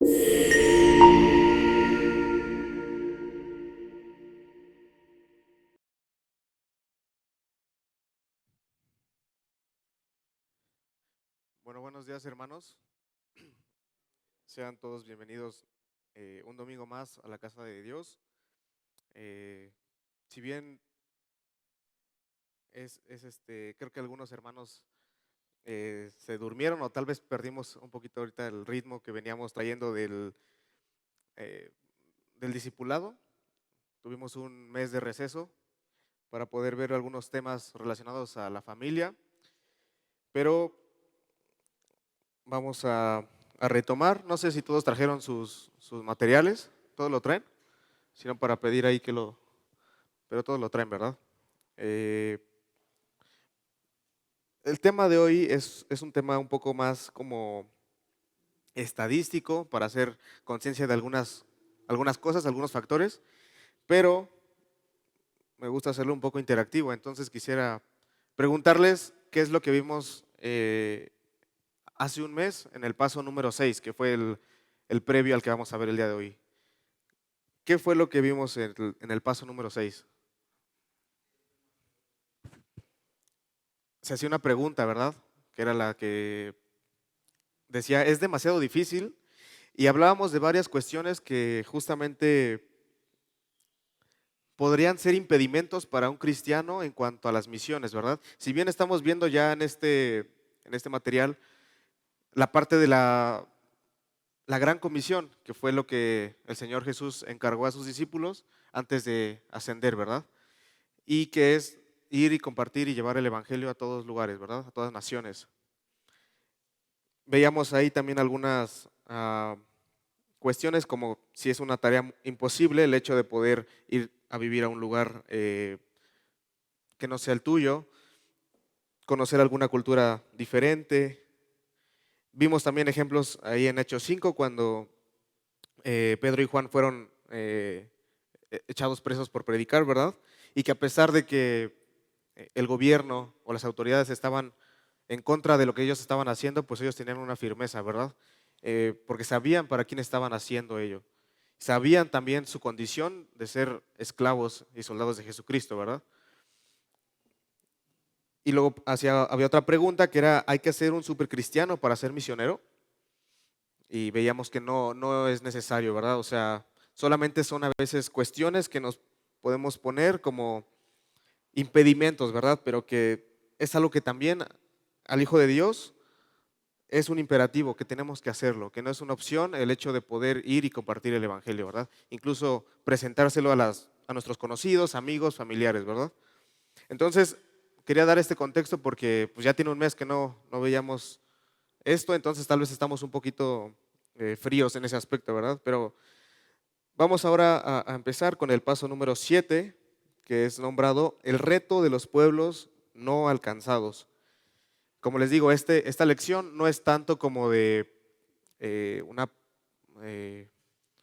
Bueno, buenos días, hermanos. Sean todos bienvenidos un domingo más a la casa de Dios. Eh, si bien creo que algunos hermanos se durmieron o tal vez perdimos un poquito ahorita el ritmo que veníamos trayendo eh, del discipulado. Tuvimos un mes de receso para poder ver algunos temas relacionados a la familia, pero vamos a retomar. No sé si todos trajeron sus materiales, ¿todos lo traen? Sino para pedir ahí pero todos lo traen, ¿verdad? Eh, el tema de hoy es un tema un poco más como estadístico para hacer conciencia de algunas cosas, algunos factores, pero me gusta hacerlo un poco interactivo. Entonces quisiera preguntarles qué es lo que vimos hace un mes en el paso número 6, que fue el previo al que vamos a ver el día de hoy. ¿Qué fue lo que vimos en el paso número 6? Se hacía una pregunta, ¿verdad? Que era la que decía, es demasiado difícil, y hablábamos de varias cuestiones que justamente podrían ser impedimentos para un cristiano en cuanto a las misiones, ¿verdad? Si bien estamos viendo ya en este material la parte de la gran comisión, que fue lo que el Señor Jesús encargó a sus discípulos antes de ascender, ¿verdad? Y que es ir y compartir y llevar el evangelio a todos lugares, ¿verdad? A todas naciones. Veíamos ahí también algunas cuestiones como si es una tarea imposible el hecho de poder ir a vivir a un lugar que no sea el tuyo, conocer alguna cultura diferente. Vimos también ejemplos ahí en Hechos 5 cuando Pedro y Juan fueron echados presos por predicar, ¿verdad? Y que a pesar de que el gobierno o las autoridades estaban en contra de lo que ellos estaban haciendo, pues ellos tenían una firmeza, ¿verdad? Porque sabían para quién estaban haciendo ello. Sabían también su condición de ser esclavos y soldados de Jesucristo, ¿verdad? Y luego había otra pregunta que era, ¿hay que ser un supercristiano para ser misionero? Y veíamos que no es necesario, ¿verdad? O sea, solamente son a veces cuestiones que nos podemos poner como impedimentos, ¿verdad? Pero que es algo que también al Hijo de Dios es un imperativo, que tenemos que hacerlo, que no es una opción el hecho de poder ir y compartir el Evangelio, ¿verdad? Incluso presentárselo a nuestros conocidos, amigos, familiares, ¿verdad? Entonces, quería dar este contexto porque pues, ya tiene un mes que no veíamos esto, entonces tal vez estamos un poquito fríos en ese aspecto, ¿verdad? Pero vamos ahora a empezar con el paso número 7, que es nombrado el reto de los pueblos no alcanzados. Como les digo, esta lección no es tanto como de eh, una, eh,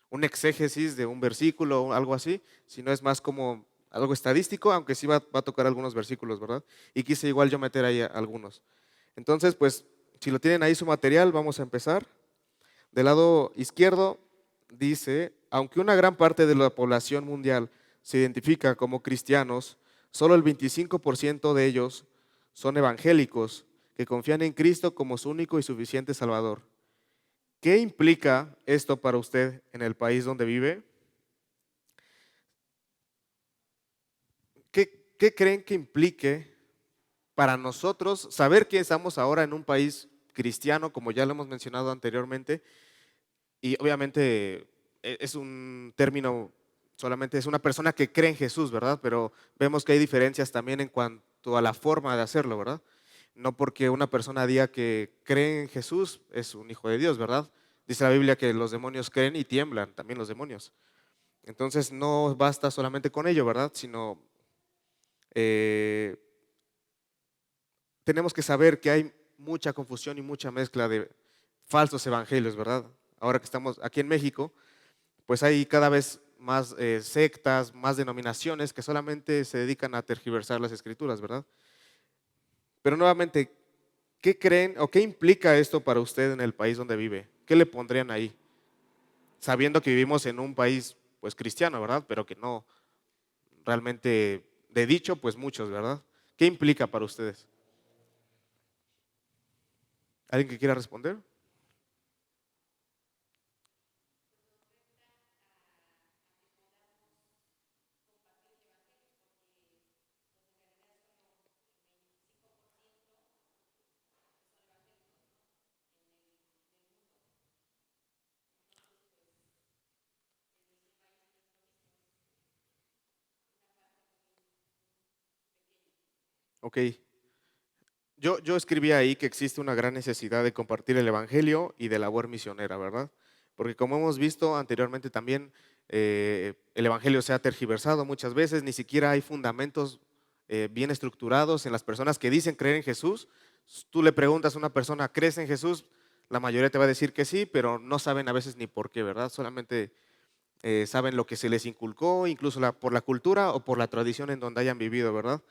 un exégesis de un versículo o algo así, sino es más como algo estadístico, aunque sí va a tocar algunos versículos, ¿verdad? Y quise igual yo meter ahí algunos. Entonces, pues, si lo tienen ahí su material, vamos a empezar. Del lado izquierdo dice, aunque una gran parte de la población mundial se identifica como cristianos, solo el 25% de ellos son evangélicos que confían en Cristo como su único y suficiente Salvador. ¿Qué implica esto para usted en el país donde vive? ¿Qué creen que implique para nosotros saber que estamos ahora en un país cristiano, como ya lo hemos mencionado anteriormente? Y obviamente es un término, solamente es una persona que cree en Jesús, ¿verdad? Pero vemos que hay diferencias también en cuanto a la forma de hacerlo, ¿verdad? No porque una persona diga que cree en Jesús es un hijo de Dios, ¿verdad? Dice la Biblia que los demonios creen y tiemblan, también los demonios. Entonces no basta solamente con ello, ¿verdad? Sino eh, tenemos que saber que hay mucha confusión y mucha mezcla de falsos evangelios, ¿verdad? Ahora que estamos aquí en México, pues hay cada vez más sectas, más denominaciones que solamente se dedican a tergiversar las escrituras, ¿verdad? Pero nuevamente, ¿qué creen o qué implica esto para usted en el país donde vive? ¿Qué le pondrían ahí? sabiendo que vivimos en un país pues cristiano, ¿verdad? Pero que no realmente de dicho, pues muchos, ¿verdad? ¿Qué implica para ustedes? ¿Alguien que quiera responder? Ok. Yo escribí ahí que existe una gran necesidad de compartir el Evangelio y de labor misionera, ¿verdad? Porque como hemos visto anteriormente también, el Evangelio se ha tergiversado muchas veces, ni siquiera hay fundamentos bien estructurados en las personas que dicen creer en Jesús. Tú le preguntas a una persona, ¿crees en Jesús? La mayoría te va a decir que sí, pero no saben a veces ni por qué, ¿verdad? Solamente saben lo que se les inculcó, incluso por la cultura o por la tradición en donde hayan vivido, ¿verdad?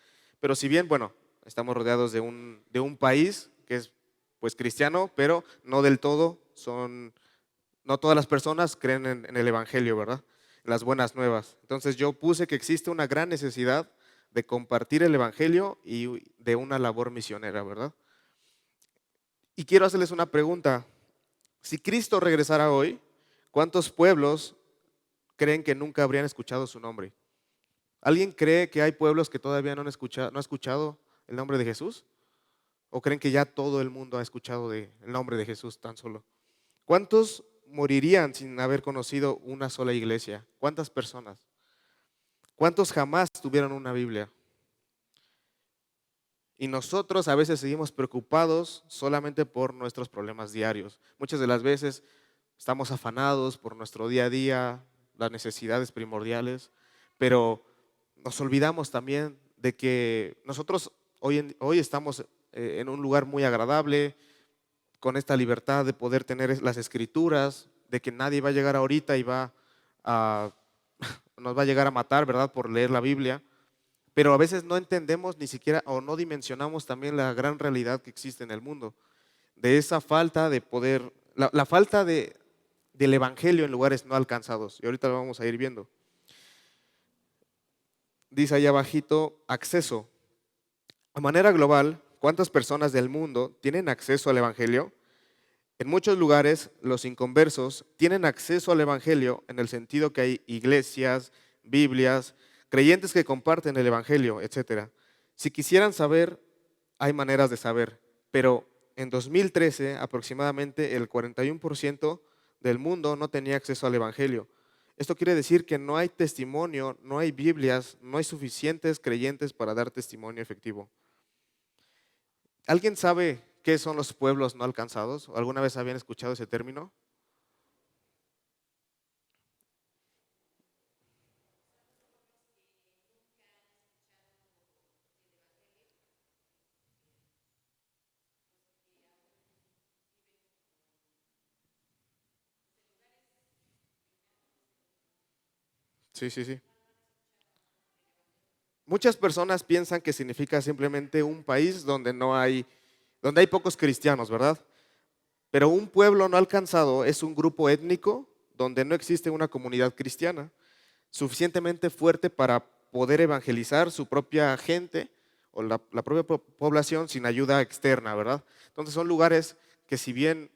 Pero si bien, bueno, estamos rodeados de un país que es pues cristiano, pero no del todo, no todas las personas creen en el Evangelio, ¿verdad? En las buenas nuevas. Entonces yo puse que existe una gran necesidad de compartir el Evangelio y de una labor misionera, ¿verdad? Y quiero hacerles una pregunta. Si Cristo regresara hoy, ¿cuántos pueblos creen que nunca habrían escuchado su nombre? ¿Alguien cree que hay pueblos que todavía no ha escuchado el nombre de Jesús? ¿O creen que ya todo el mundo ha escuchado el nombre de Jesús tan solo? ¿Cuántos morirían sin haber conocido una sola iglesia? ¿Cuántas personas? ¿Cuántos jamás tuvieron una Biblia? Y nosotros a veces seguimos preocupados solamente por nuestros problemas diarios. Muchas de las veces estamos afanados por nuestro día a día, las necesidades primordiales, pero nos olvidamos también de que nosotros hoy estamos en un lugar muy agradable, con esta libertad de poder tener las escrituras, de que nadie va a llegar ahorita y a, nos va a llegar a matar, ¿verdad? Por leer la Biblia. Pero a veces no entendemos ni siquiera o no dimensionamos también la gran realidad que existe en el mundo, de esa falta de poder, la falta del evangelio en lugares no alcanzados. Y ahorita lo vamos a ir viendo. Dice ahí abajito, acceso. A manera global, ¿cuántas personas del mundo tienen acceso al evangelio? En muchos lugares, los inconversos tienen acceso al evangelio en el sentido que hay iglesias, Biblias, creyentes que comparten el evangelio, etcétera. Si quisieran saber, hay maneras de saber, pero en 2013 aproximadamente el 41% del mundo no tenía acceso al evangelio. Esto quiere decir que no hay testimonio, no hay Biblias, no hay suficientes creyentes para dar testimonio efectivo. ¿Alguien sabe qué son los pueblos no alcanzados? ¿Alguna vez habían escuchado ese término? Sí, sí, sí. Muchas personas piensan que significa simplemente un país donde hay pocos cristianos, ¿verdad? Pero un pueblo no alcanzado es un grupo étnico donde no existe una comunidad cristiana suficientemente fuerte para poder evangelizar su propia gente o la propia población sin ayuda externa, ¿verdad? Entonces son lugares que si bien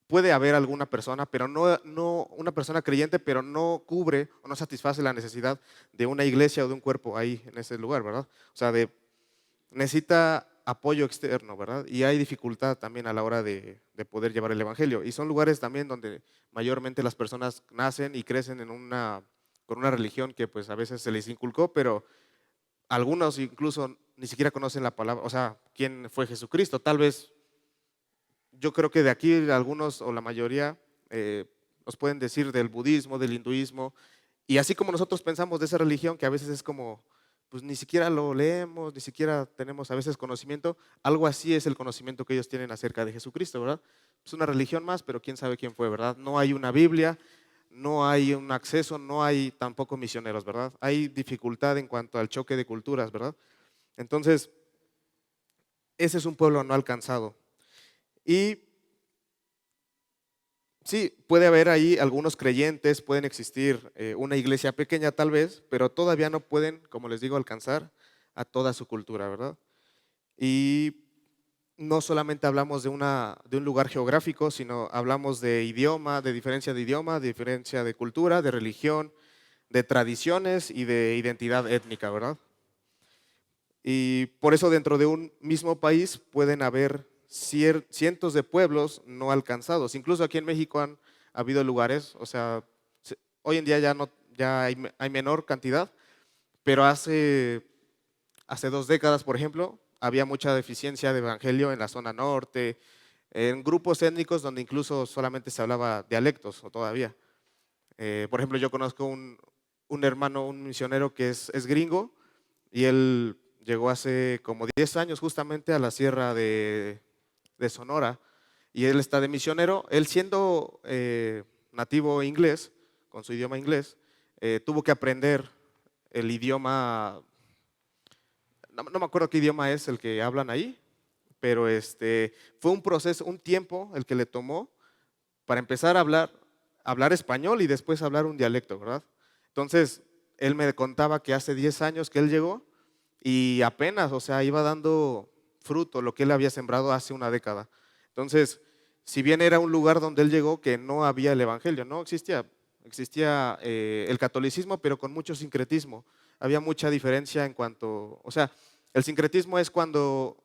puede haber alguna persona, pero no una persona creyente, pero no cubre o no satisface la necesidad de una iglesia o de un cuerpo ahí en ese lugar, ¿verdad? O sea, necesita apoyo externo, ¿verdad? Y hay dificultad también a la hora de poder llevar el evangelio. Y son lugares también donde mayormente las personas nacen y crecen con una religión que pues a veces se les inculcó, pero algunos incluso ni siquiera conocen la palabra, o sea, quién fue Jesucristo. Tal vez yo creo que de aquí algunos o la mayoría nos pueden decir del budismo, del hinduismo, y así como nosotros pensamos de esa religión que a veces es como, pues ni siquiera lo leemos, ni siquiera tenemos a veces conocimiento, algo así es el conocimiento que ellos tienen acerca de Jesucristo, ¿verdad? Es una religión más, pero quién sabe quién fue, ¿verdad? No hay una Biblia, no hay un acceso, no hay tampoco misioneros, ¿verdad? Hay dificultad en cuanto al choque de culturas, ¿verdad? Entonces, ese es un pueblo no alcanzado. Y Sí, puede haber ahí algunos creyentes, pueden existir una iglesia pequeña tal vez, pero todavía no pueden, como les digo, alcanzar a toda su cultura, ¿verdad? Y no solamente hablamos de un lugar geográfico, sino hablamos de idioma, de diferencia de cultura, de religión, de tradiciones y de identidad étnica, ¿verdad? Y por eso dentro de un mismo país pueden haber cientos de pueblos no alcanzados. Incluso aquí en México han habido lugares, o sea, hoy en día ya no, ya hay menor cantidad, pero hace 2 décadas, por ejemplo, había mucha deficiencia de evangelio en la zona norte, en grupos étnicos donde incluso solamente se hablaba dialectos o todavía. Por ejemplo, yo conozco un hermano, un misionero que es gringo y él llegó hace como 10 años justamente a la sierra de Sonora y él está de misionero. Él siendo nativo inglés, con su idioma inglés, tuvo que aprender el idioma, no me acuerdo qué idioma es el que hablan ahí, pero fue un proceso, un tiempo el que le tomó para empezar a hablar español y después hablar un dialecto, ¿verdad? Entonces, él me contaba que hace 10 años que él llegó y apenas, o sea, iba dando fruto lo que él había sembrado hace una década. Entonces, si bien era un lugar donde él llegó que no había el evangelio, no existía, existía el catolicismo, pero con mucho sincretismo. Había mucha diferencia en cuanto, o sea, el sincretismo es cuando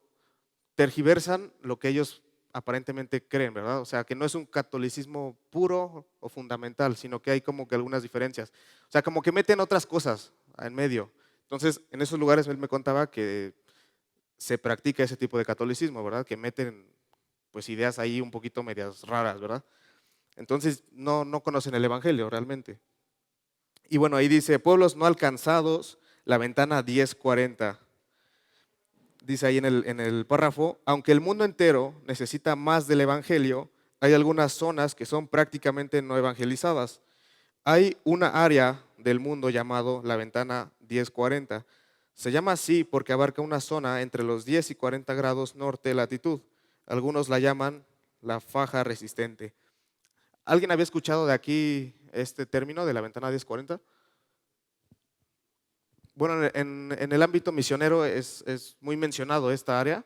tergiversan lo que ellos aparentemente creen, ¿verdad? O sea, que no es un catolicismo puro o fundamental, sino que hay como que algunas diferencias. O sea, como que meten otras cosas en medio. Entonces, en esos lugares él me contaba que se practica ese tipo de catolicismo, ¿verdad? Que meten pues ideas ahí un poquito medias raras, ¿verdad? Entonces, no conocen el evangelio realmente. Y bueno, ahí dice, pueblos no alcanzados, la ventana 1040. Dice ahí en el párrafo, aunque el mundo entero necesita más del evangelio, hay algunas zonas que son prácticamente no evangelizadas. Hay una área del mundo llamado la ventana 1040. Se llama así porque abarca una zona entre los 10 y 40 grados norte de latitud. Algunos la llaman la faja resistente. ¿Alguien había escuchado de aquí este término de la ventana 1040? Bueno, en el ámbito misionero es muy mencionado esta área,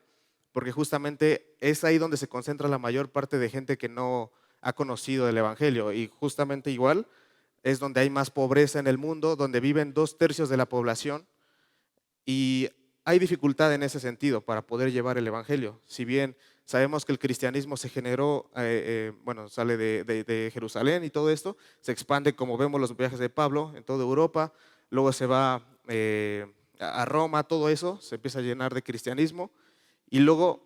porque justamente es ahí donde se concentra la mayor parte de gente que no ha conocido el Evangelio. Y justamente igual es donde hay más pobreza en el mundo, donde viven 2/3 de la población y hay dificultad en ese sentido para poder llevar el Evangelio. Si bien sabemos que el cristianismo se generó, bueno, sale de Jerusalén y todo esto, se expande como vemos los viajes de Pablo en toda Europa, luego se va a Roma, todo eso, se empieza a llenar de cristianismo y luego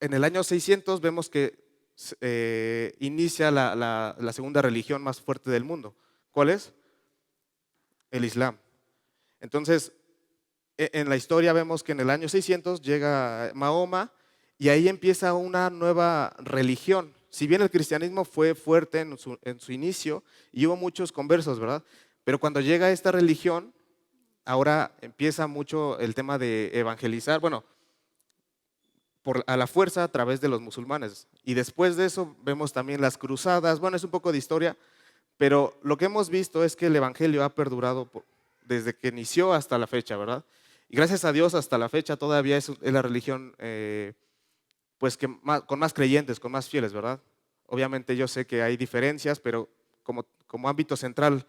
en el año 600 vemos que inicia la segunda religión más fuerte del mundo. ¿Cuál es? El Islam. Entonces, en la historia vemos que en el año 600 llega Mahoma y ahí empieza una nueva religión. Si bien el cristianismo fue fuerte en su inicio y hubo muchos conversos, ¿verdad? Pero cuando llega esta religión, ahora empieza mucho el tema de evangelizar, bueno, a la fuerza a través de los musulmanes. Y después de eso vemos también las cruzadas, bueno, es un poco de historia, pero lo que hemos visto es que el evangelio ha perdurado desde que inició hasta la fecha, ¿verdad? Y gracias a Dios hasta la fecha todavía es la religión pues que con más creyentes, con más fieles, ¿verdad? Obviamente yo sé que hay diferencias, pero como ámbito central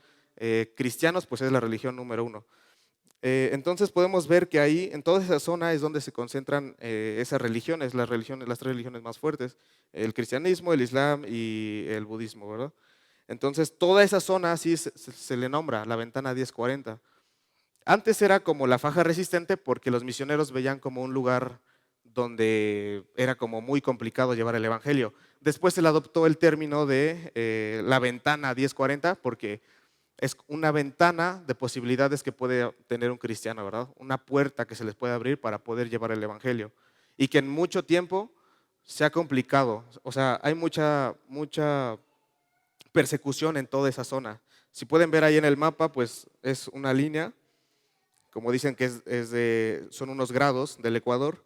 cristianos, pues es la religión número uno. Entonces podemos ver que ahí, en toda esa zona es donde se concentran esas religiones, las 3 religiones más fuertes, el cristianismo, el islam y el budismo, ¿verdad? Entonces toda esa zona así se le nombra la ventana 1040. Antes era como la faja resistente porque los misioneros veían como un lugar donde era como muy complicado llevar el evangelio. Después se le adoptó el término de la ventana 1040 porque es una ventana de posibilidades que puede tener un cristiano, ¿verdad? Una puerta que se les puede abrir para poder llevar el evangelio. Y que en mucho tiempo se ha complicado. O sea, hay mucha persecución en toda esa zona. Si pueden ver ahí en el mapa, pues es una línea, como dicen que son unos grados del Ecuador,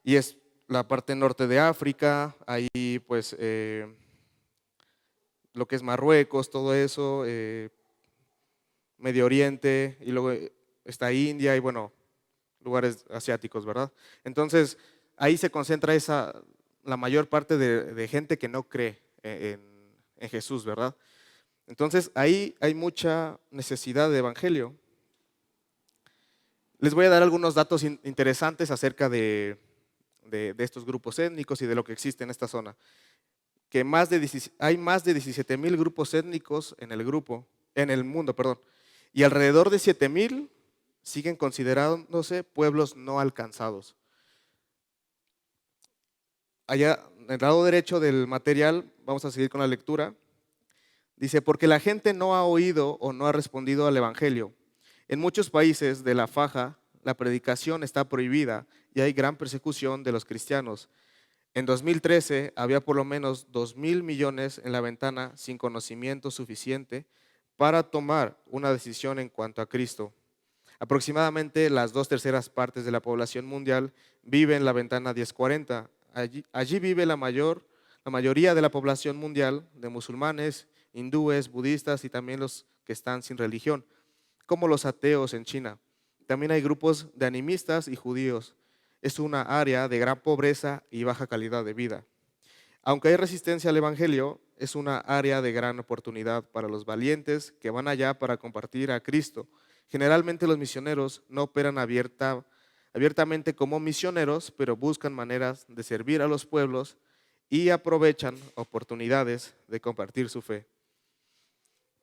y es la parte norte de África, ahí pues lo que es Marruecos, todo eso, Medio Oriente, y luego está India y bueno, lugares asiáticos, ¿verdad? Entonces, ahí se concentra la mayor parte de gente que no cree en Jesús, ¿verdad? Entonces, ahí hay mucha necesidad de evangelio. Les voy a dar algunos datos interesantes acerca de estos grupos étnicos y de lo que existe en esta zona. Que hay más de 17,000 grupos étnicos en el mundo, perdón, y alrededor de 7,000 siguen considerándose pueblos no alcanzados. Allá, en el lado derecho del material, vamos a seguir con la lectura. Dice, porque la gente no ha oído o no ha respondido al Evangelio. En muchos países de la faja, la predicación está prohibida y hay gran persecución de los cristianos. En 2013 había por lo menos 2,000 millones en la ventana sin conocimiento suficiente para tomar una decisión en cuanto a Cristo. Aproximadamente las 2/3 partes de la población mundial vive en la ventana 1040. Allí vive la mayoría de la población mundial de musulmanes, hindúes, budistas y también los que están sin religión, como los ateos en China. También hay grupos de animistas y judíos. Es una área de gran pobreza y baja calidad de vida. Aunque hay resistencia al Evangelio, es una área de gran oportunidad para los valientes que van allá para compartir a Cristo. Generalmente los misioneros no operan abiertamente como misioneros, pero buscan maneras de servir a los pueblos y aprovechan oportunidades de compartir su fe.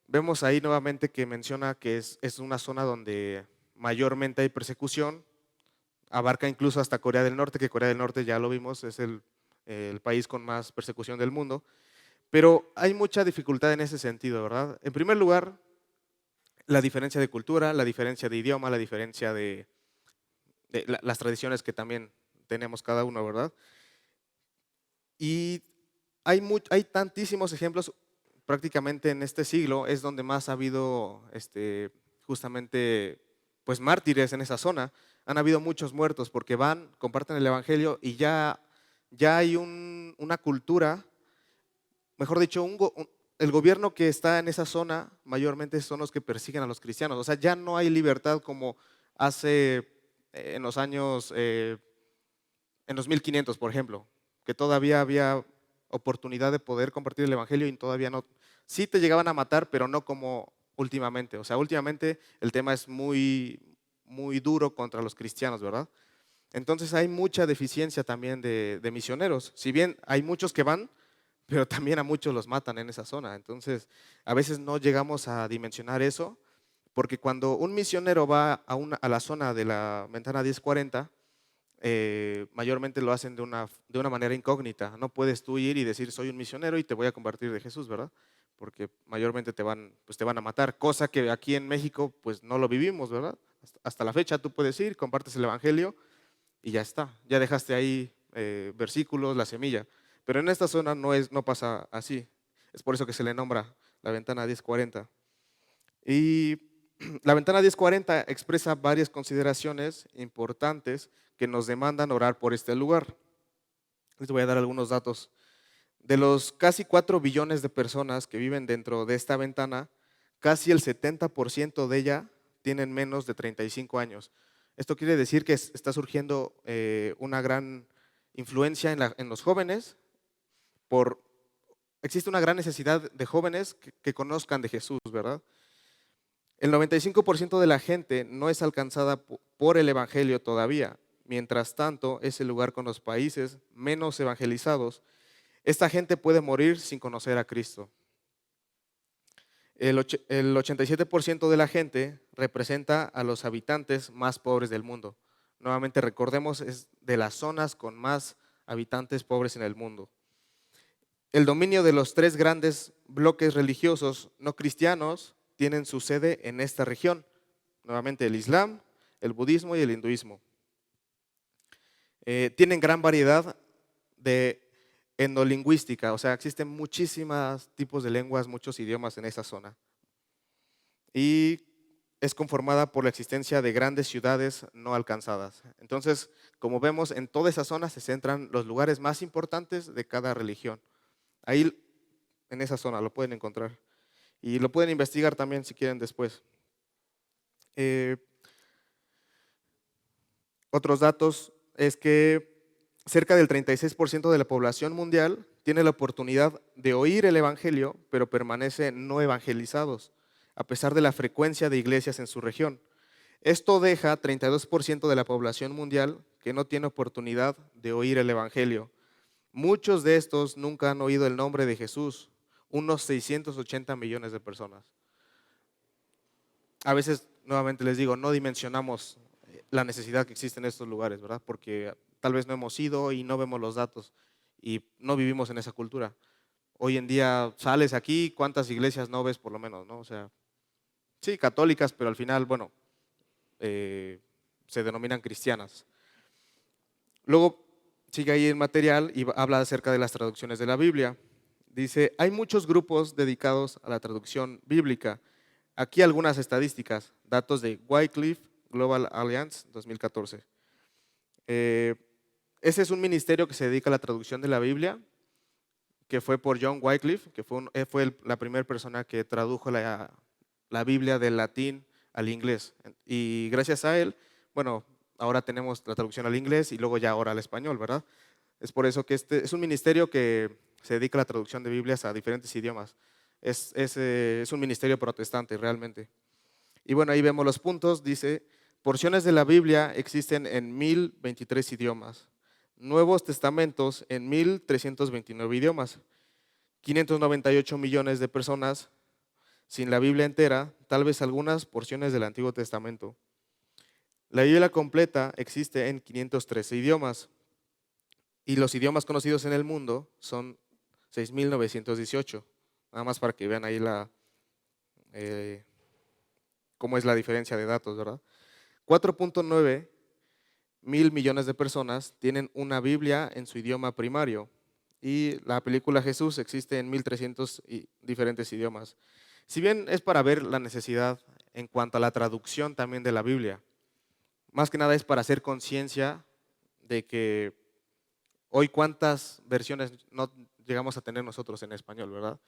Vemos ahí nuevamente que menciona que es una zona donde mayormente hay persecución, abarca incluso hasta Corea del Norte, que Corea del Norte ya lo vimos, es el país con más persecución del mundo, pero hay mucha dificultad en ese sentido, ¿verdad? En primer lugar, la diferencia de cultura, la diferencia de idioma, la diferencia de las tradiciones que también tenemos cada uno, ¿verdad? Y hay tantísimos ejemplos, prácticamente en este siglo es donde más ha habido justamente pues mártires en esa zona. Han habido muchos muertos porque van, comparten el evangelio y ya hay una cultura, mejor dicho, el gobierno que está en esa zona mayormente son los que persiguen a los cristianos. O sea, ya no hay libertad como hace en los años, en los 1500, por ejemplo, que todavía había oportunidad de poder compartir el evangelio y todavía no. Sí te llegaban a matar, pero no como últimamente. O sea, últimamente el tema es muy, muy duro contra los cristianos, ¿verdad? Entonces hay mucha deficiencia también de misioneros. Si bien hay muchos que van, pero también a muchos los matan en esa zona. Entonces, a veces no llegamos a dimensionar eso, porque cuando un misionero va a la zona de la ventana 1040, mayormente lo hacen de una manera incógnita. No puedes tú ir y decir, soy un misionero y te voy a compartir de Jesús, ¿verdad? Porque mayormente pues te van a matar, cosa que aquí en México pues no lo vivimos, ¿verdad? Hasta la fecha tú puedes ir, compartes el evangelio y ya está, ya dejaste ahí versículos, la semilla. Pero en esta zona no pasa así. Es por eso que se le nombra la ventana 1040. Y la ventana 1040 expresa varias consideraciones importantes que nos demandan orar por este lugar. Les voy a dar algunos datos. De los casi 4 billones de personas que viven dentro de esta ventana, casi el 70% de ella tienen menos de 35 años. Esto quiere decir que está surgiendo una gran influencia en los jóvenes. Existe una gran necesidad de jóvenes que conozcan de Jesús, ¿verdad? El 95% de la gente no es alcanzada por el Evangelio todavía. Mientras tanto, es el lugar con los países menos evangelizados. Esta gente puede morir sin conocer a Cristo. El 87% de la gente representa a los habitantes más pobres del mundo. Nuevamente recordemos, es de las zonas con más habitantes pobres en el mundo. El dominio de los 3 grandes bloques religiosos no cristianos tienen su sede en esta región. Nuevamente el Islam, el budismo y el hinduismo. Tienen gran variedad de etnolingüística, o sea, existen muchísimos tipos de lenguas, muchos idiomas en esa zona. Y es conformada por la existencia de grandes ciudades no alcanzadas. Entonces, como vemos, en toda esa zona se centran los lugares más importantes de cada religión. Ahí en esa zona, lo pueden encontrar. Y lo pueden investigar también si quieren después. Eh, Otros datos es que cerca del 36% de la población mundial tiene la oportunidad de oír el evangelio, pero permanece no evangelizados, a pesar de la frecuencia de iglesias en su región. Esto deja 32% de la población mundial que no tiene oportunidad de oír el evangelio. Muchos de estos nunca han oído el nombre de Jesús, unos 680 millones de personas. A veces, nuevamente les digo, no dimensionamos la necesidad que existe en estos lugares, ¿verdad? Porque tal vez no hemos ido y no vemos los datos y no vivimos en esa cultura. Hoy en día sales aquí, ¿cuántas iglesias no ves por lo menos, no? O sea, sí, católicas, pero al final, bueno, se denominan cristianas. Luego sigue ahí el material y habla acerca de las traducciones de la Biblia. Dice, hay muchos grupos dedicados a la traducción bíblica. Aquí algunas estadísticas, datos de Wycliffe Global Alliance 2014. Ese es un ministerio que se dedica a la traducción de la Biblia, que fue por John Wycliffe, que fue la primera persona que tradujo la Biblia del latín al inglés. Y gracias a él, bueno, ahora tenemos la traducción al inglés y luego ya ahora al español, ¿verdad? Es por eso que este es un ministerio que se dedica a la traducción de Biblias a diferentes idiomas. Es un ministerio protestante realmente. Y bueno, ahí vemos los puntos. Dice, porciones de la Biblia existen en 1023 idiomas. Nuevos testamentos en 1329 idiomas. 598 millones de personas sin la Biblia entera, tal vez algunas porciones del Antiguo Testamento. La Biblia completa existe en 513 idiomas. Y los idiomas conocidos en el mundo son 6.918. Nada más para que vean ahí eh, cómo es la diferencia de datos, ¿verdad? 4.9 mil millones de personas tienen una Biblia en su idioma primario. Y la película Jesús existe en 1.300 diferentes idiomas. Si bien es para ver la necesidad en cuanto a la traducción también de la Biblia, más que nada es para hacer conciencia de que hoy cuántas versiones no llegamos a tener nosotros en español, ¿verdad?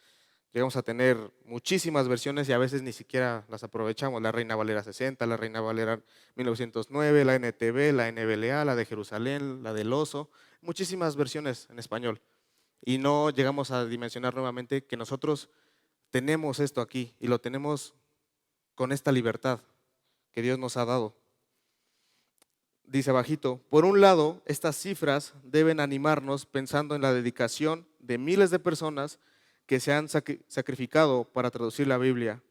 Llegamos a tener muchísimas versiones y a veces ni siquiera las aprovechamos. La Reina Valera 60, la Reina Valera 1909, la NTV, la NBLA, la de Jerusalén, la del Oso, muchísimas versiones en español. Y no llegamos a dimensionar nuevamente que nosotros tenemos esto aquí y lo tenemos con esta libertad que Dios nos ha dado. Dice abajito, por un lado, estas cifras deben animarnos pensando en la dedicación de miles de personas que se han sacrificado para traducir la Biblia.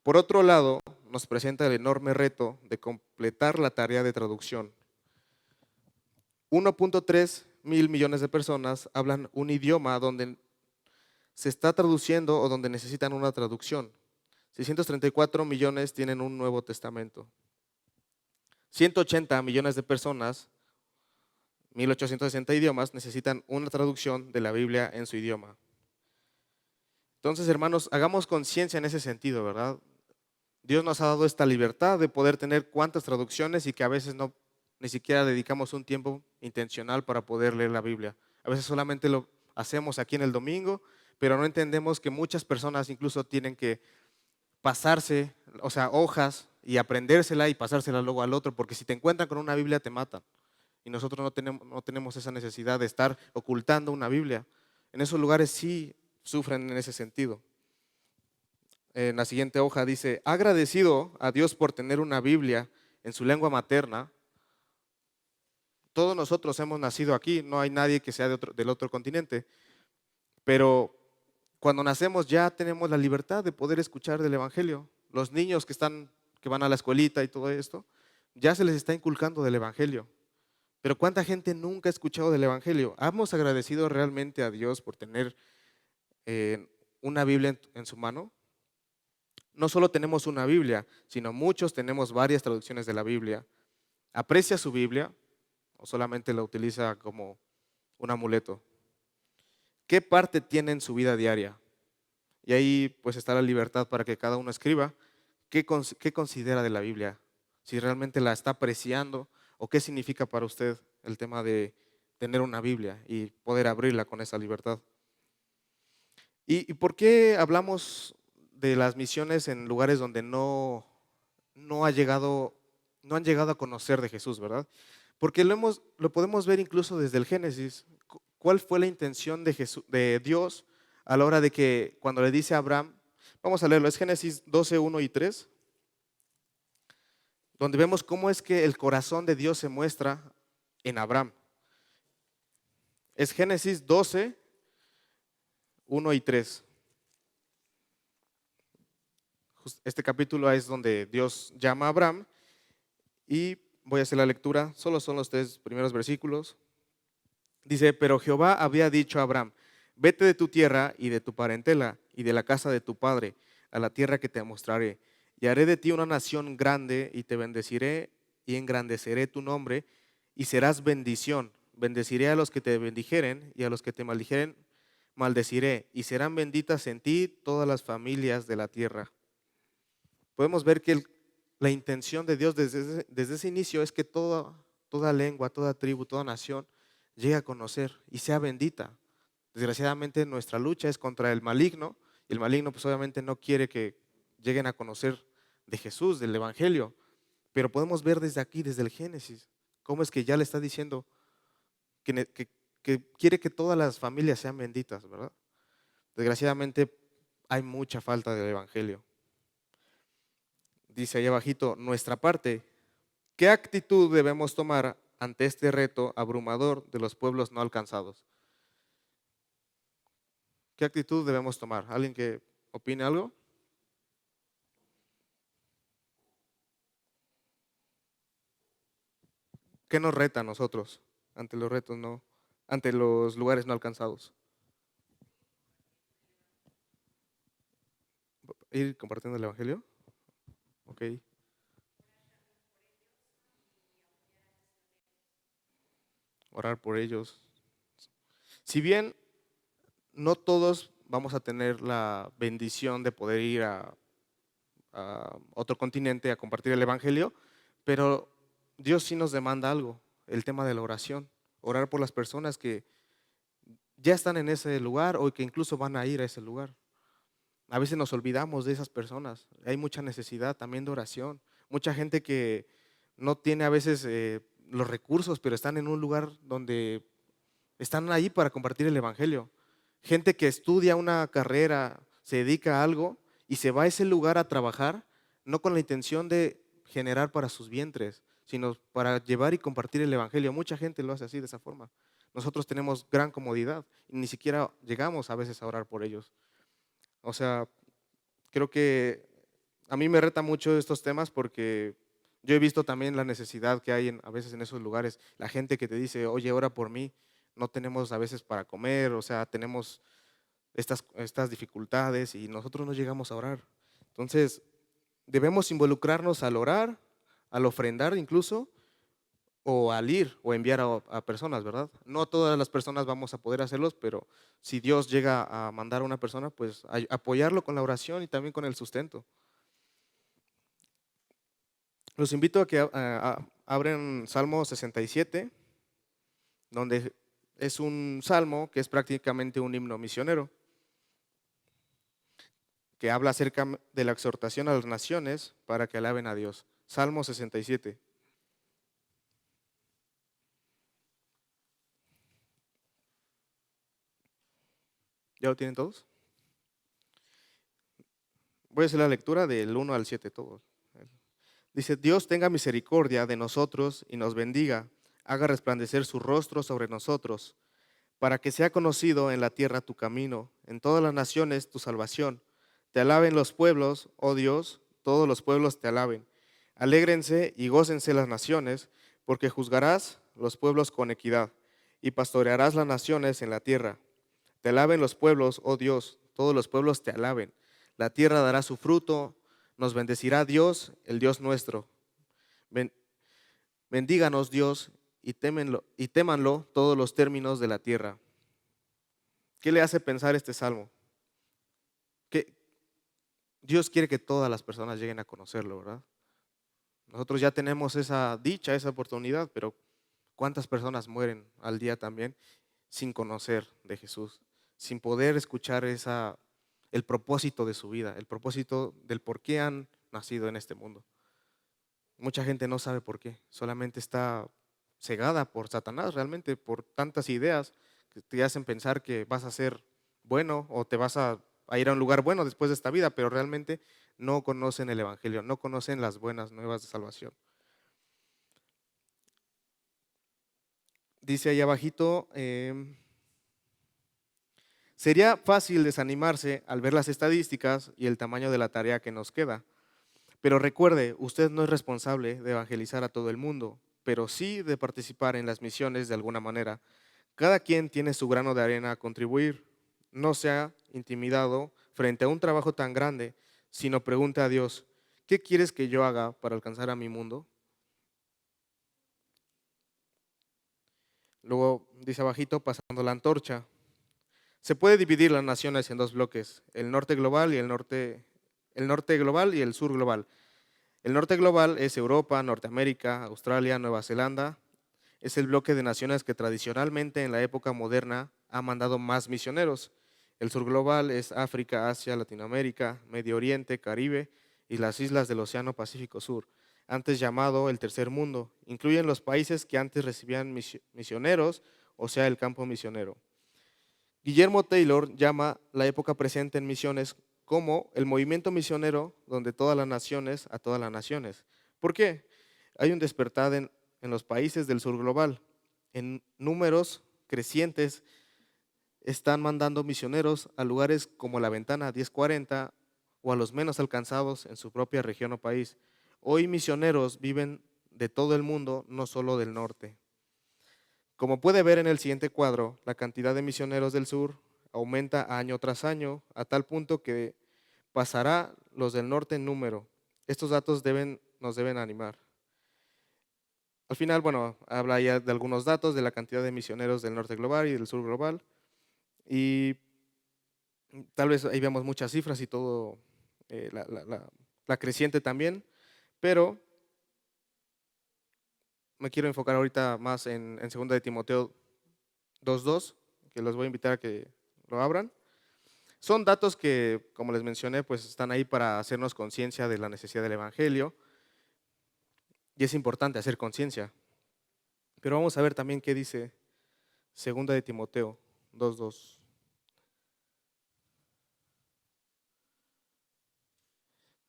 Por otro lado, nos presenta el enorme reto de completar la tarea de traducción. 1.3 mil millones de personas hablan un idioma donde se está traduciendo o donde necesitan una traducción. 634 millones tienen un Nuevo Testamento. 180 millones de personas, 1.860 idiomas, necesitan una traducción de la Biblia en su idioma. Entonces, hermanos, hagamos conciencia en ese sentido, ¿verdad? Dios nos ha dado esta libertad de poder tener cuantas traducciones y que a veces no ni siquiera dedicamos un tiempo intencional para poder leer la Biblia. A veces solamente lo hacemos aquí en el domingo, pero no entendemos que muchas personas incluso tienen que pasarse, o sea, hojas y aprendérsela y pasársela luego al otro, porque si te encuentran con una Biblia te matan. Y nosotros no tenemos esa necesidad de estar ocultando una Biblia. En esos lugares sí sufren en ese sentido. En la siguiente hoja dice, agradecido a Dios por tener una Biblia en su lengua materna. Todos nosotros hemos nacido aquí, no hay nadie que sea del otro continente, pero cuando nacemos ya tenemos la libertad de poder escuchar del Evangelio. Los niños que van a la escuelita y todo esto, ya se les está inculcando del Evangelio. Pero ¿cuánta gente nunca ha escuchado del Evangelio? ¿Hemos agradecido realmente a Dios por tener una Biblia en su mano? No solo tenemos una Biblia, sino muchos tenemos varias traducciones de la Biblia. ¿Aprecia su Biblia o solamente la utiliza como un amuleto? ¿Qué parte tiene en su vida diaria? Y ahí pues está la libertad para que cada uno escriba qué considera de la Biblia, si realmente la está apreciando o qué significa para usted el tema de tener una Biblia y poder abrirla con esa libertad. ¿Y por qué hablamos de las misiones en lugares donde no ha llegado, no han llegado a conocer de Jesús, verdad? Porque lo podemos ver incluso desde el Génesis. ¿Cuál fue la intención de de Dios a la hora de que cuando le dice a Abraham? Vamos a leerlo, es Génesis 12, 1 y 3, donde vemos cómo es que el corazón de Dios se muestra en Abraham. Es Génesis 12, 1 y 3. Este capítulo es donde Dios llama a Abraham y voy a hacer la lectura, solo son los 3 primeros versículos. Dice, pero Jehová había dicho a Abraham, vete de tu tierra y de tu parentela y de la casa de tu padre a la tierra que te mostraré, y haré de ti una nación grande y te bendeciré y engrandeceré tu nombre y serás bendición. Bendeciré a los que te bendijeren y a los que te maldijeren maldeciré, y serán benditas en ti todas las familias de la tierra. Podemos ver que la intención de Dios desde ese inicio es que toda lengua, toda tribu, toda nación llegue a conocer y sea bendita. Desgraciadamente nuestra lucha es contra el maligno, y el maligno pues obviamente no quiere que lleguen a conocer de Jesús, del Evangelio, pero podemos ver desde aquí, desde el Génesis, cómo es que ya le está diciendo que quiere que todas las familias sean benditas, ¿verdad? Desgraciadamente hay mucha falta del Evangelio. Dice ahí abajito, nuestra parte, ¿qué actitud debemos tomar ante este reto abrumador de los pueblos no alcanzados? ¿Qué actitud debemos tomar? ¿Alguien que opine algo? ¿Qué nos reta a nosotros ante los retos ante los lugares no alcanzados? ¿Ir compartiendo el Evangelio? Ok. Orar por ellos. Si bien no todos vamos a tener la bendición de poder ir a otro continente a compartir el Evangelio, pero Dios sí nos demanda algo, el tema de la oración, orar por las personas que ya están en ese lugar o que incluso van a ir a ese lugar. A veces nos olvidamos de esas personas, hay mucha necesidad también de oración, mucha gente que no tiene a veces los recursos, pero están en un lugar donde están ahí para compartir el Evangelio. Gente que estudia una carrera, se dedica a algo y se va a ese lugar a trabajar, no con la intención de generar para sus vientres, sino para llevar y compartir el Evangelio. Mucha gente lo hace así, de esa forma. Nosotros tenemos gran comodidad y ni siquiera llegamos a veces a orar por ellos. O sea, creo que a mí me reta mucho estos temas porque yo he visto también la necesidad que hay a veces en esos lugares. La gente que te dice, oye, ora por mí, no tenemos a veces para comer, o sea, tenemos estas dificultades y nosotros no llegamos a orar. Entonces, debemos involucrarnos al orar, al ofrendar incluso, o al ir o enviar a personas, ¿verdad? No todas las personas vamos a poder hacerlos, pero si Dios llega a mandar a una persona, pues apoyarlo con la oración y también con el sustento. Los invito a que abren Salmo 67, donde es un salmo que es prácticamente un himno misionero, que habla acerca de la exhortación a las naciones para que alaben a Dios. Salmo 67. ¿Ya lo tienen todos? Voy a hacer la lectura del 1 al 7 todos. Dice, Dios tenga misericordia de nosotros y nos bendiga, haga resplandecer su rostro sobre nosotros, para que sea conocido en la tierra tu camino, en todas las naciones tu salvación. Te alaben los pueblos, oh Dios, todos los pueblos te alaben. Alégrense y gócense las naciones, porque juzgarás los pueblos con equidad y pastorearás las naciones en la tierra. Te alaben los pueblos, oh Dios, todos los pueblos te alaben. La tierra dará su fruto, nos bendecirá Dios, el Dios nuestro. Bendíganos Dios y témanlo todos los términos de la tierra. ¿Qué le hace pensar este salmo? Que Dios quiere que todas las personas lleguen a conocerlo, ¿verdad? Nosotros ya tenemos esa dicha, esa oportunidad, pero ¿cuántas personas mueren al día también sin conocer de Jesús? sin poder escuchar el propósito de su vida, el propósito del por qué han nacido en este mundo. Mucha gente no sabe por qué, solamente está cegada por Satanás, realmente por tantas ideas que te hacen pensar que vas a ser bueno o te vas a ir a un lugar bueno después de esta vida, pero realmente no conocen el Evangelio, no conocen las buenas nuevas de salvación. Dice ahí abajito, sería fácil desanimarse al ver las estadísticas y el tamaño de la tarea que nos queda. Pero recuerde, usted no es responsable de evangelizar a todo el mundo, pero sí de participar en las misiones de alguna manera. Cada quien tiene su grano de arena a contribuir. No sea intimidado frente a un trabajo tan grande, sino pregunte a Dios, ¿qué quieres que yo haga para alcanzar a mi mundo? Luego dice abajito, pasando la antorcha. Se puede dividir las naciones en dos bloques, el norte global y el norte global y el sur global. El norte global es Europa, Norteamérica, Australia, Nueva Zelanda. Es el bloque de naciones que tradicionalmente en la época moderna ha mandado más misioneros. El sur global es África, Asia, Latinoamérica, Medio Oriente, Caribe y las islas del Océano Pacífico Sur, antes llamado el tercer mundo. Incluyen los países que antes recibían misioneros, o sea, el campo misionero. Guillermo Taylor llama la época presente en misiones como el movimiento misionero donde todas las naciones a todas las naciones. ¿Por qué? Hay un despertar en los países del sur global. En números crecientes están mandando misioneros a lugares como la Ventana 1040 o a los menos alcanzados en su propia región o país. Hoy misioneros viven de todo el mundo, no solo del norte. Como puede ver en el siguiente cuadro, la cantidad de misioneros del sur aumenta año tras año a tal punto que pasará los del norte en número. Estos datos nos deben animar. Al final, bueno, habla ya de algunos datos de la cantidad de misioneros del norte global y del sur global. Y tal vez ahí vemos muchas cifras y todo, la creciente también, pero me quiero enfocar ahorita más en 2 de Timoteo 2:2, que los voy a invitar a que lo abran. Son datos que, como les mencioné, pues están ahí para hacernos conciencia de la necesidad del Evangelio y es importante hacer conciencia. Pero vamos a ver también qué dice 2 de Timoteo 2:2.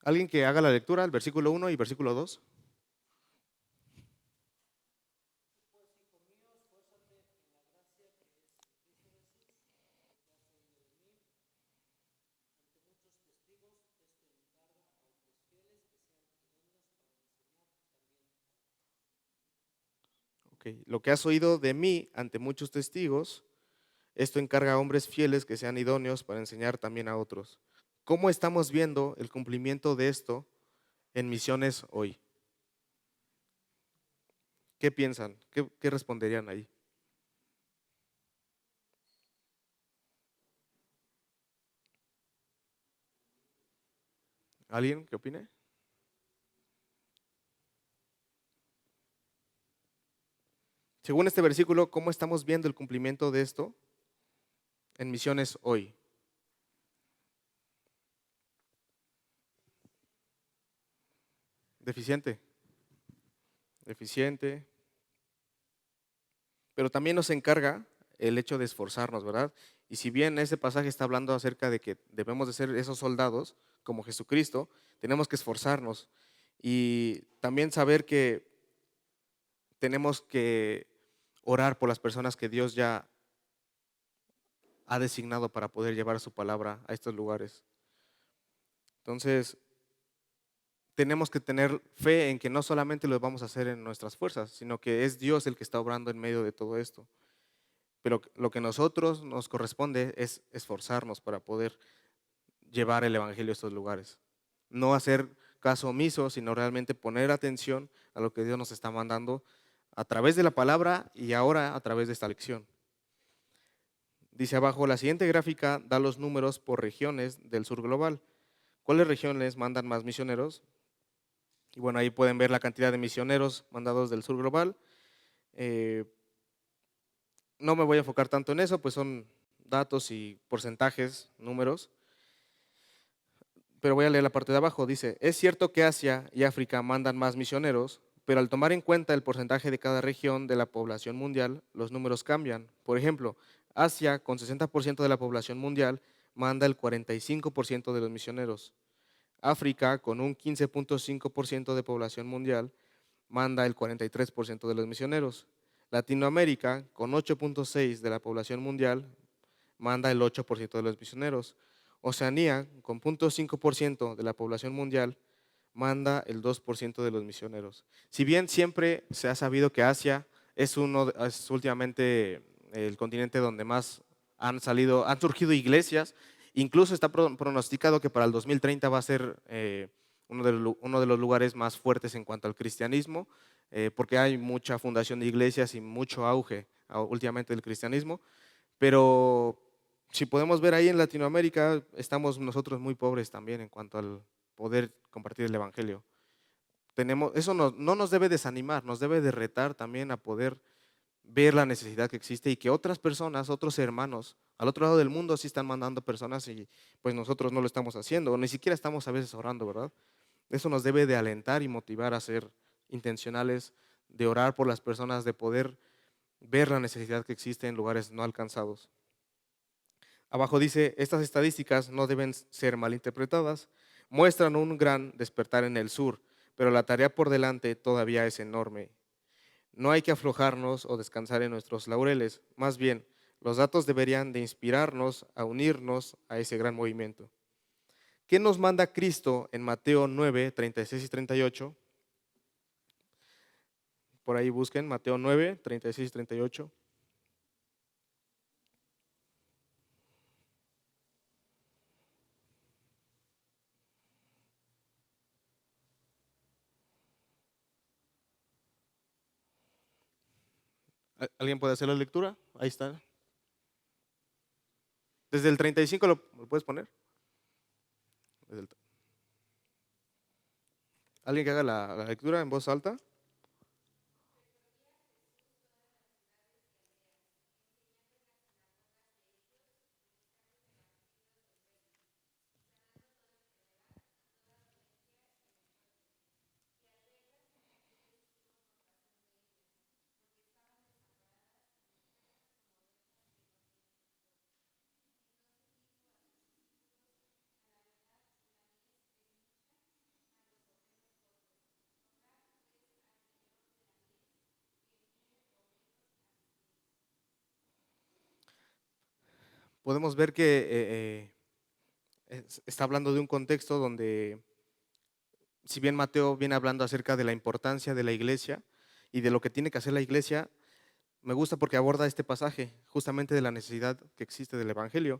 ¿Alguien que haga la lectura, el versículo 1 y versículo 2? Okay. Lo que has oído de mí ante muchos testigos, esto encarga a hombres fieles que sean idóneos para enseñar también a otros. ¿Cómo estamos viendo el cumplimiento de esto en misiones hoy? ¿Qué piensan? ¿Qué responderían ahí? ¿Alguien que opine? Según este versículo, ¿cómo estamos viendo el cumplimiento de esto en misiones hoy? Deficiente, deficiente, pero también nos encarga el hecho de esforzarnos, ¿verdad? Y si bien ese pasaje está hablando acerca de que debemos de ser esos soldados como Jesucristo, tenemos que esforzarnos y también saber que tenemos que orar por las personas que Dios ya ha designado para poder llevar su palabra a estos lugares. Entonces, tenemos que tener fe en que no solamente lo vamos a hacer en nuestras fuerzas, sino que es Dios el que está obrando en medio de todo esto. Pero lo que a nosotros nos corresponde es esforzarnos para poder llevar el Evangelio a estos lugares. No hacer caso omiso, sino realmente poner atención a lo que Dios nos está mandando a través de la palabra y ahora a través de esta lección. Dice abajo, la siguiente gráfica da los números por regiones del sur global. ¿Cuáles regiones mandan más misioneros? Y bueno, ahí pueden ver la cantidad de misioneros mandados del sur global. No me voy a enfocar tanto en eso, pues son datos y porcentajes, números, pero voy a leer la parte de abajo. Dice, es cierto que Asia y África mandan más misioneros, pero al tomar en cuenta el porcentaje de cada región de la población mundial, los números cambian. Por ejemplo, Asia, con 60% de la población mundial, manda el 45% de los misioneros. África, con un 15.5% de población mundial, manda el 43% de los misioneros. Latinoamérica, con 8.6% de la población mundial, manda el 8% de los misioneros. Oceanía, con 0.5% de la población mundial, manda el 2% de los misioneros. Si bien siempre se ha sabido que Asia es últimamente el continente donde más han surgido iglesias, incluso está pronosticado que para el 2030 va a ser uno de los lugares más fuertes en cuanto al cristianismo, porque hay mucha fundación de iglesias y mucho auge últimamente del cristianismo, pero si podemos ver ahí en Latinoamérica, estamos nosotros muy pobres también en cuanto al poder compartir el evangelio. Eso no nos debe desanimar, nos debe de retar también a poder ver la necesidad que existe y que otras personas, otros hermanos, al otro lado del mundo sí están mandando personas y pues nosotros no lo estamos haciendo, o ni siquiera estamos a veces orando, ¿verdad? Eso nos debe de alentar y motivar a ser intencionales, de orar por las personas, de poder ver la necesidad que existe en lugares no alcanzados. Abajo dice, estas estadísticas no deben ser malinterpretadas, muestran un gran despertar en el sur, pero la tarea por delante todavía es enorme. No hay que aflojarnos o descansar en nuestros laureles, más bien, los datos deberían de inspirarnos a unirnos a ese gran movimiento. ¿Qué nos manda Cristo en Mateo 9, 36 y 38? Por ahí busquen Mateo 9, 36 y 38. ¿Alguien puede hacer la lectura? Ahí está. Desde el 35 lo puedes poner. ¿Alguien que haga la lectura en voz alta? Podemos ver que está hablando de un contexto donde, si bien Mateo viene hablando acerca de la importancia de la iglesia y de lo que tiene que hacer la iglesia, me gusta porque aborda este pasaje justamente de la necesidad que existe del evangelio.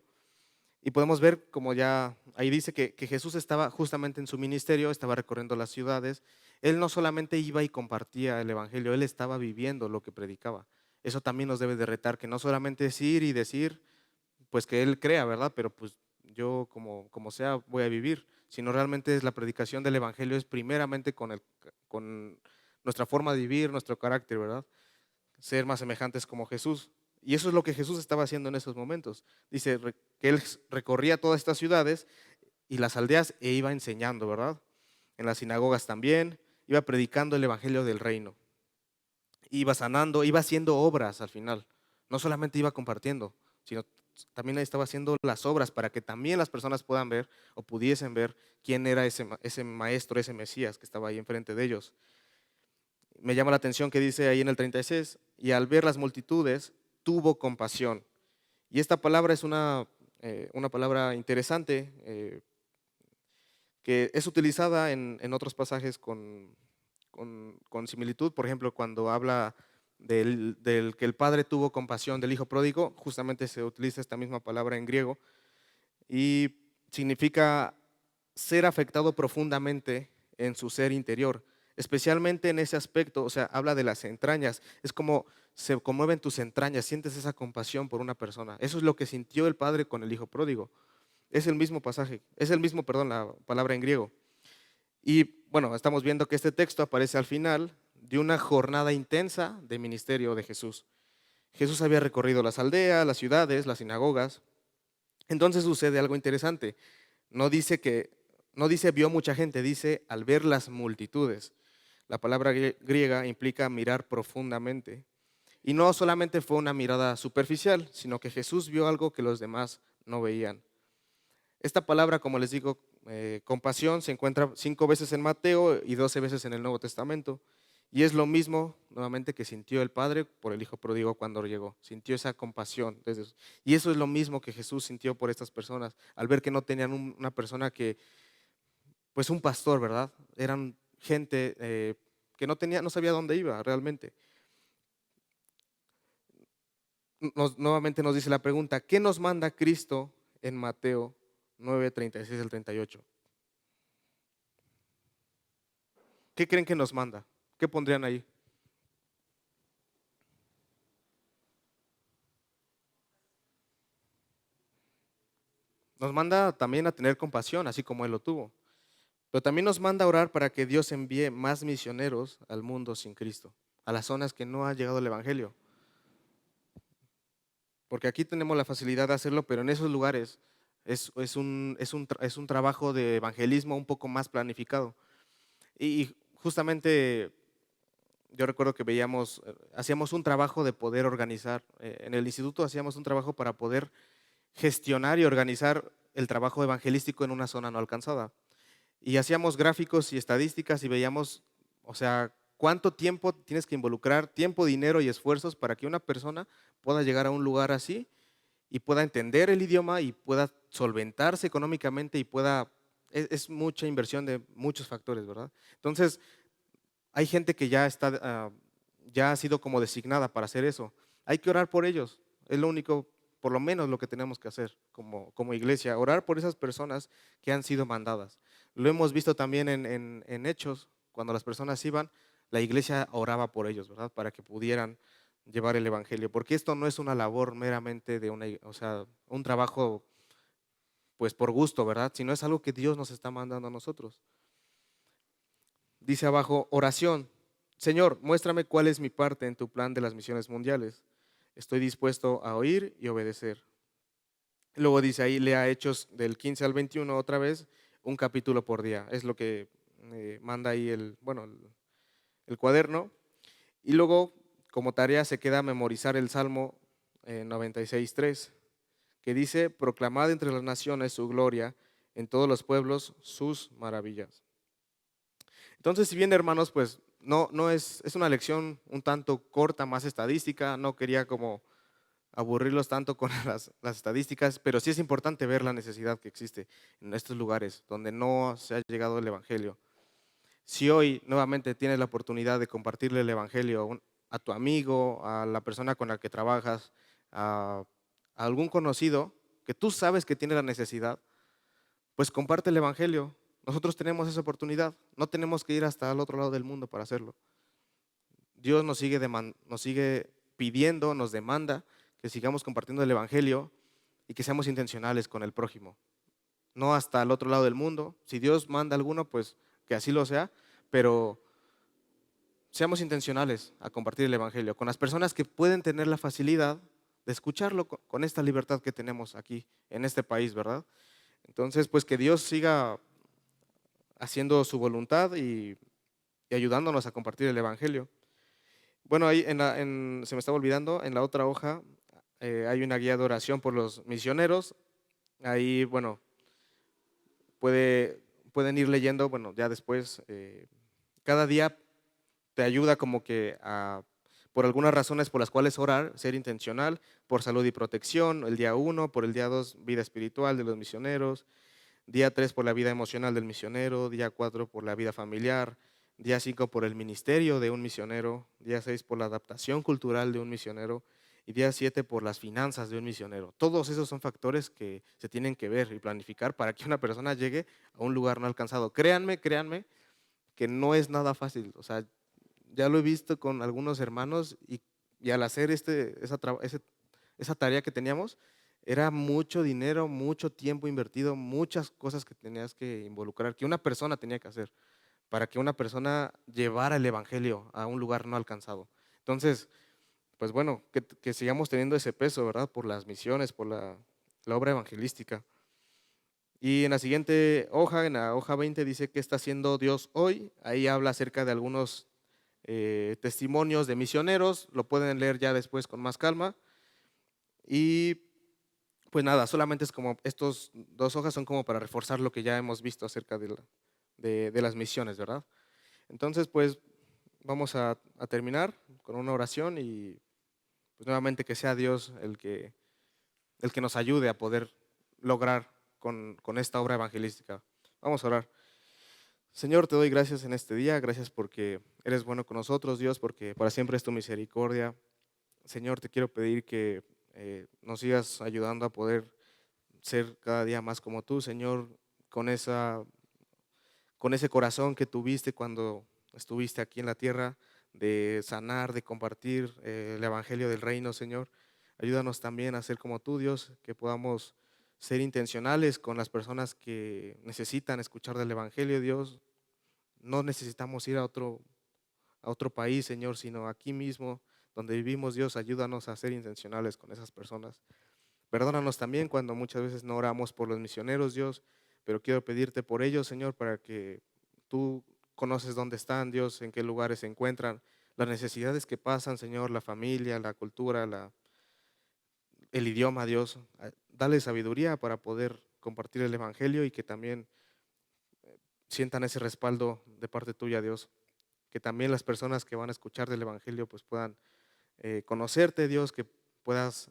Y podemos ver, como ya ahí dice, que Jesús estaba justamente en su ministerio, estaba recorriendo las ciudades. Él no solamente iba y compartía el evangelio, él estaba viviendo lo que predicaba. Eso también nos debe de retar, que no solamente es ir y decir, pues que él crea, ¿verdad? Pero pues yo como sea voy a vivir, sino realmente es la predicación del evangelio, es primeramente con nuestra forma de vivir, nuestro carácter, ¿verdad? Ser más semejantes como Jesús. Y eso es lo que Jesús estaba haciendo en esos momentos. Dice que él recorría todas estas ciudades y las aldeas e iba enseñando, ¿verdad? En las sinagogas también, iba predicando el evangelio del reino. Iba sanando, iba haciendo obras al final. No solamente iba compartiendo, sino también estaba haciendo las obras para que también las personas puedan ver o pudiesen ver quién era ese maestro, ese Mesías que estaba ahí enfrente de ellos. Me llama la atención que dice ahí en el 36, y al ver las multitudes, tuvo compasión. Y esta palabra es una palabra interesante que es utilizada en otros pasajes con similitud. Por ejemplo, cuando habla del que el padre tuvo compasión del hijo pródigo, justamente se utiliza esta misma palabra en griego y significa ser afectado profundamente en su ser interior, especialmente en ese aspecto, o sea, habla de las entrañas, es como se conmueven tus entrañas, sientes esa compasión por una persona. Eso es lo que sintió el padre con el hijo pródigo. Es el mismo pasaje, perdón, la palabra en griego. Y bueno, estamos viendo que este texto aparece al final de una jornada intensa de ministerio de Jesús. Jesús había recorrido las aldeas, las ciudades, las sinagogas. Entonces sucede algo interesante. No dice no dice vio mucha gente, dice al ver las multitudes. La palabra griega implica mirar profundamente. Y no solamente fue una mirada superficial, sino que Jesús vio algo que los demás no veían. Esta palabra, como les digo, compasión, se encuentra 5 veces en Mateo y 12 veces en el Nuevo Testamento. Y es lo mismo, nuevamente, que sintió el Padre por el Hijo pródigo cuando llegó. Sintió esa compasión. Y eso es lo mismo que Jesús sintió por estas personas, al ver que no tenían una persona que, pues un pastor, ¿verdad? Eran gente que no sabía dónde iba realmente. Nuevamente nos dice la pregunta, ¿qué nos manda Cristo en Mateo 9:36 al 38? ¿Qué creen que nos manda? ¿Qué pondrían ahí? Nos manda también a tener compasión, así como Él lo tuvo. Pero también nos manda a orar para que Dios envíe más misioneros al mundo sin Cristo, a las zonas que no ha llegado el Evangelio. Porque aquí tenemos la facilidad de hacerlo, pero en esos lugares es un trabajo de evangelismo un poco más planificado. Y justamente yo recuerdo que hacíamos un trabajo de poder organizar, en el instituto hacíamos un trabajo para poder gestionar y organizar el trabajo evangelístico en una zona no alcanzada. Y hacíamos gráficos y estadísticas y veíamos, o sea, cuánto tiempo tienes que involucrar, tiempo, dinero y esfuerzos para que una persona pueda llegar a un lugar así y pueda entender el idioma y pueda solventarse económicamente y es mucha inversión de muchos factores, ¿verdad? Entonces, hay gente que ya ha sido como designada para hacer eso. Hay que orar por ellos. Es lo único, por lo menos lo que tenemos que hacer como iglesia, orar por esas personas que han sido mandadas. Lo hemos visto también en Hechos, cuando las personas iban, la iglesia oraba por ellos, ¿verdad? Para que pudieran llevar el evangelio, porque esto no es una labor meramente o sea, un trabajo pues por gusto, ¿verdad? Sino es algo que Dios nos está mandando a nosotros. Dice abajo, oración. Señor, muéstrame cuál es mi parte en tu plan de las misiones mundiales. Estoy dispuesto a oír y obedecer. Luego dice ahí, lea Hechos del 15 al 21 otra vez, un capítulo por día. Es lo que manda ahí el cuaderno. Y luego, como tarea, se queda memorizar el Salmo 96:3, que dice, proclamad entre las naciones su gloria, en todos los pueblos sus maravillas. Entonces, si bien, hermanos, pues no es una lección un tanto corta, más estadística, no quería como aburrirlos tanto con las estadísticas, pero sí es importante ver la necesidad que existe en estos lugares donde no se ha llegado el Evangelio. Si hoy nuevamente tienes la oportunidad de compartirle el Evangelio a tu amigo, a la persona con la que trabajas, a algún conocido que tú sabes que tiene la necesidad, pues comparte el Evangelio. Nosotros tenemos esa oportunidad, no tenemos que ir hasta el otro lado del mundo para hacerlo. Dios nos sigue pidiendo, nos demanda que sigamos compartiendo el Evangelio y que seamos intencionales con el prójimo. No hasta el otro lado del mundo. Si Dios manda a alguno, pues que así lo sea, pero seamos intencionales a compartir el Evangelio con las personas que pueden tener la facilidad de escucharlo con esta libertad que tenemos aquí en este país, ¿verdad? Entonces, pues que Dios siga haciendo su voluntad y ayudándonos a compartir el Evangelio. Bueno, ahí se me estaba olvidando, en la otra hoja hay una guía de oración por los misioneros. Ahí, bueno, pueden ir leyendo, bueno, ya después, cada día te ayuda como que por algunas razones por las cuales orar, ser intencional, por salud y protección, el día 1, por el día 2, vida espiritual de los misioneros, día 3 por la vida emocional del misionero, día 4 por la vida familiar, día 5 por el ministerio de un misionero, día 6 por la adaptación cultural de un misionero y día 7 por las finanzas de un misionero. Todos esos son factores que se tienen que ver y planificar para que una persona llegue a un lugar no alcanzado. Créanme que no es nada fácil. O sea, ya lo he visto con algunos hermanos y al hacer esa tarea que teníamos, era mucho dinero, mucho tiempo invertido, muchas cosas que tenías que involucrar, que una persona tenía que hacer para que una persona llevara el Evangelio a un lugar no alcanzado. Entonces, pues bueno, que sigamos teniendo ese peso, ¿verdad? Por las misiones, por la obra evangelística. Y en la siguiente hoja, en la hoja 20, dice qué está haciendo Dios hoy. Ahí habla acerca de algunos testimonios de misioneros. Lo pueden leer ya después con más calma. Y pues nada, solamente es como, estos dos hojas son como para reforzar lo que ya hemos visto acerca de las misiones, ¿verdad? Entonces, pues vamos a terminar con una oración y pues nuevamente que sea Dios el que nos ayude a poder lograr con esta obra evangelística. Vamos a orar. Señor, te doy gracias en este día, gracias porque eres bueno con nosotros, Dios, porque para siempre es tu misericordia. Señor, te quiero pedir que nos sigas ayudando a poder ser cada día más como tú, Señor, con con ese corazón que tuviste cuando estuviste aquí en la tierra, de sanar, de compartir el evangelio del reino, Señor. Ayúdanos también a ser como tú, Dios, que podamos ser intencionales con las personas que necesitan escuchar del evangelio, Dios. No necesitamos ir a otro país, Señor, sino aquí mismo, donde vivimos, Dios, ayúdanos a ser intencionales con esas personas. Perdónanos también cuando muchas veces no oramos por los misioneros, Dios, pero quiero pedirte por ellos, Señor, para que tú conoces dónde están, Dios, en qué lugares se encuentran, las necesidades que pasan, Señor, la familia, la cultura, el idioma, Dios. Dale sabiduría para poder compartir el Evangelio y que también sientan ese respaldo de parte tuya, Dios. Que también las personas que van a escuchar del Evangelio pues puedan conocerte, Dios, que puedas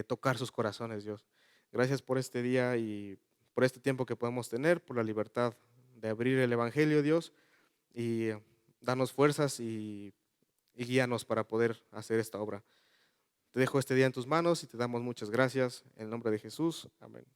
tocar sus corazones, Dios. Gracias por este día y por este tiempo que podemos tener, por la libertad de abrir el Evangelio, Dios, y darnos fuerzas y guíanos para poder hacer esta obra. Te dejo este día en tus manos y te damos muchas gracias. En el nombre de Jesús. Amén.